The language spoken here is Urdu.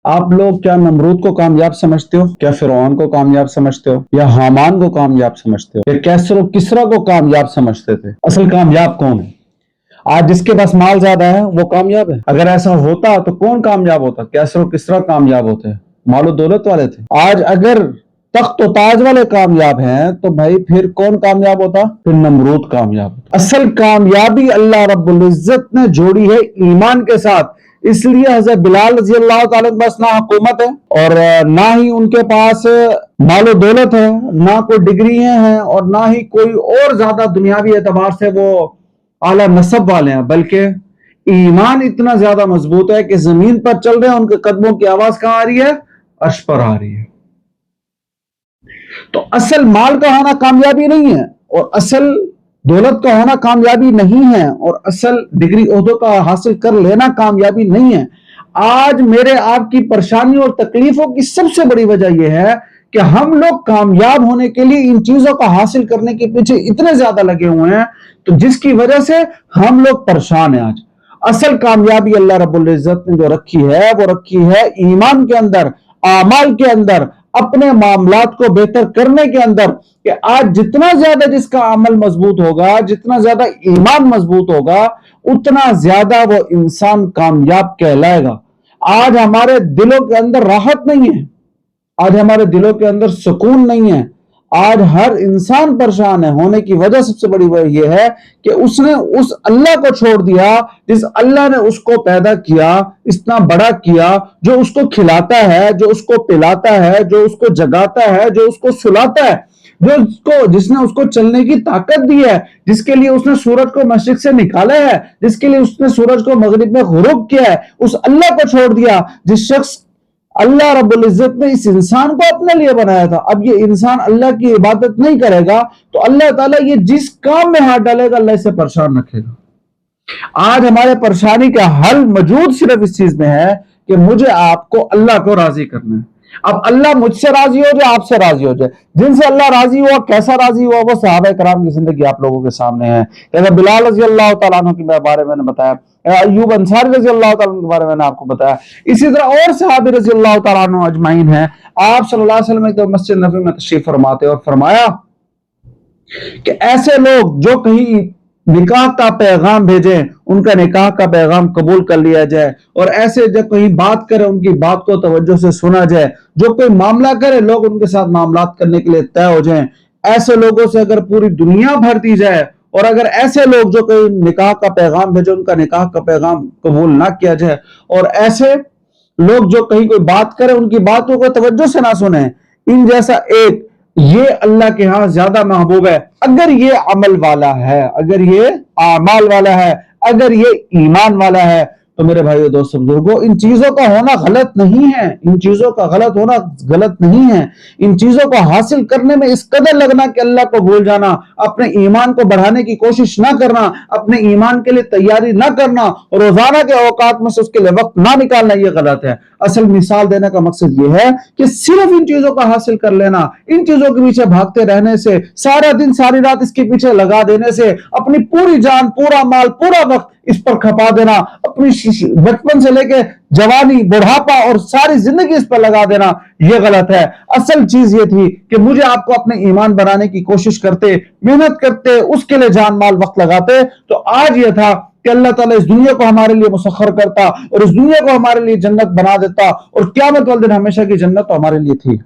آپ لوگ کیا نمرود کو کامیاب سمجھتے ہو؟ کیا فرعون کو کامیاب سمجھتے ہو؟ یا حامان کو کامیاب سمجھتے ہو؟ یا کیسر و کسرا کو کامیاب سمجھتے تھے؟ اصل کامیاب کون ہے؟ آج جس کے پاس مال زیادہ ہے وہ کامیاب ہے؟ اگر ایسا ہوتا تو کون کامیاب ہوتا؟ کیسر و کسرا کامیاب ہوتے، مال و دولت والے تھے۔ آج اگر تخت و تاج والے کامیاب ہیں تو بھائی پھر کون کامیاب ہوتا؟ پھر نمرود کامیاب ہوتا۔ اصل کامیابی اللہ رب العزت نے جوڑی ہے ایمان کے ساتھ، اس لیے حضرت بلال رضی اللہ تعالیٰ کے پاس نہ حکومت ہے اور نہ ہی ان کے پاس مال و دولت ہے، نہ کوئی ڈگری ہیں اور نہ ہی کوئی اور زیادہ دنیاوی اعتبار سے وہ اعلیٰ نسب والے ہیں، بلکہ ایمان اتنا زیادہ مضبوط ہے کہ زمین پر چل رہے ہیں ان کے قدموں کی آواز کہاں آ رہی ہے؟ عرش پر آ رہی ہے۔ تو اصل مال کا ہونا کامیابی نہیں ہے، اور اصل دولت کا ہونا کامیابی نہیں ہے، اور اصل ڈگری عہدوں کا حاصل کر لینا کامیابی نہیں ہے۔ آج میرے آپ کی پریشانیوں اور تکلیفوں کی سب سے بڑی وجہ یہ ہے کہ ہم لوگ کامیاب ہونے کے لیے ان چیزوں کا حاصل کرنے کے پیچھے اتنے زیادہ لگے ہوئے ہیں، تو جس کی وجہ سے ہم لوگ پریشان ہیں۔ آج اصل کامیابی اللہ رب العزت نے جو رکھی ہے وہ رکھی ہے ایمان کے اندر، اعمال کے اندر، اپنے معاملات کو بہتر کرنے کے اندر، کہ آج جتنا زیادہ جس کا عمل مضبوط ہوگا، جتنا زیادہ ایمان مضبوط ہوگا، اتنا زیادہ وہ انسان کامیاب کہلائے گا۔ آج ہمارے دلوں کے اندر راحت نہیں ہے، آج ہمارے دلوں کے اندر سکون نہیں ہے، آج ہر انسان پریشان ہے۔ ہونے کی وجہ سب سے بڑی وجہ یہ ہے کہ اس نے اس اللہ کو چھوڑ دیا جس اللہ نے اس کو پیدا کیا، اتنا بڑا کیا، جو اس کو کھلاتا ہے، جو اس کو پلاتا ہے، جو اس کو جگاتا ہے، جو اس کو سلاتا ہے، جس نے اس کو چلنے کی طاقت دی ہے، جس کے لیے اس نے سورج کو مشرق سے نکالا ہے، جس کے لیے اس نے سورج کو مغرب میں غروب کیا ہے، اس اللہ کو چھوڑ دیا جس شخص اللہ رب العزت نے اس انسان کو اپنے لیے بنایا تھا۔ اب یہ انسان اللہ کی عبادت نہیں کرے گا تو اللہ تعالیٰ یہ جس کام میں ہاتھ ڈالے گا اللہ اسے پریشان رکھے گا۔ آج ہمارے پریشانی کا حل موجود صرف اس چیز میں ہے کہ مجھے آپ کو اللہ کو راضی کرنا ہے۔ اب اللہ مجھ سے راضی ہو جائے، آپ سے راضی ہو جائے۔ جن سے اللہ راضی ہوا، کیسا راضی ہوا، وہ صحابہ کرام کی زندگی آپ لوگوں کے سامنے ہے۔ جیسے بلال رضی اللہ تعالیٰ عنہ کے بارے میں نے بتایا، ایوب انصاری رضی اللہ تعالیٰ عنہ کے بارے میں نے آپ کو بتایا، اسی طرح اور صحابی رضی اللہ تعالیٰ عنہ اجمعین ہیں۔ آپ صلی اللہ علیہ وسلم تو مسجد نبوی میں تشریف فرماتے اور فرمایا کہ ایسے لوگ جو کہیں نکاح کا پیغام بھیجیں ان کا نکاح کا پیغام قبول کر لیا جائے، اور ایسے جب کہیں بات کرے ان کی بات کو توجہ سے سنا جائے، جو کوئی معاملہ کرے لوگ ان کے ساتھ معاملات کرنے کے لیے طے ہو جائیں۔ ایسے لوگوں سے اگر پوری دنیا بھر دی جائے، اور اگر ایسے لوگ جو کوئی نکاح کا پیغام بھیجے ان کا نکاح کا پیغام قبول نہ کیا جائے، اور ایسے لوگ جو کہیں کوئی بات کرے ان کی باتوں کو توجہ سے نہ سنیں، ان جیسا ایک یہ اللہ کے ہاں زیادہ محبوب ہے۔ اگر یہ عمل والا ہے، اگر یہ اعمال والا ہے، اگر یہ ایمان والا ہے، تو میرے بھائیو دوستو بزرگوں، ان چیزوں کا ہونا غلط نہیں ہے، ان چیزوں کا غلط ہونا غلط نہیں ہے۔ ان چیزوں کو حاصل کرنے میں اس قدر لگنا کہ اللہ کو بھول جانا، اپنے ایمان کو بڑھانے کی کوشش نہ کرنا، اپنے ایمان کے لیے تیاری نہ کرنا، اور روزانہ کے اوقات میں سے اس کے لیے وقت نہ نکالنا، یہ غلط ہے۔ اصل مثال دینے کا مقصد یہ ہے کہ صرف ان چیزوں کا حاصل کر لینا، ان چیزوں کے پیچھے بھاگتے رہنے سے، سارا دن ساری رات اس کے پیچھے لگا دینے سے، اپنی پوری جان، پورا مال، پورا وقت اس پر کھپا دینا، اپنی بچپن سے لے کے جوانی، بڑھاپا اور ساری زندگی اس پر لگا دینا، یہ غلط ہے۔ اصل چیز یہ تھی کہ مجھے آپ کو اپنے ایمان بنانے کی کوشش کرتے، محنت کرتے، اس کے لیے جان مال وقت لگاتے، تو آج یہ تھا کہ اللہ تعالیٰ اس دنیا کو ہمارے لیے مسخر کرتا اور اس دنیا کو ہمارے لیے جنت بنا دیتا، اور قیامت والے دن ہمیشہ کی جنت تو ہمارے لیے تھی۔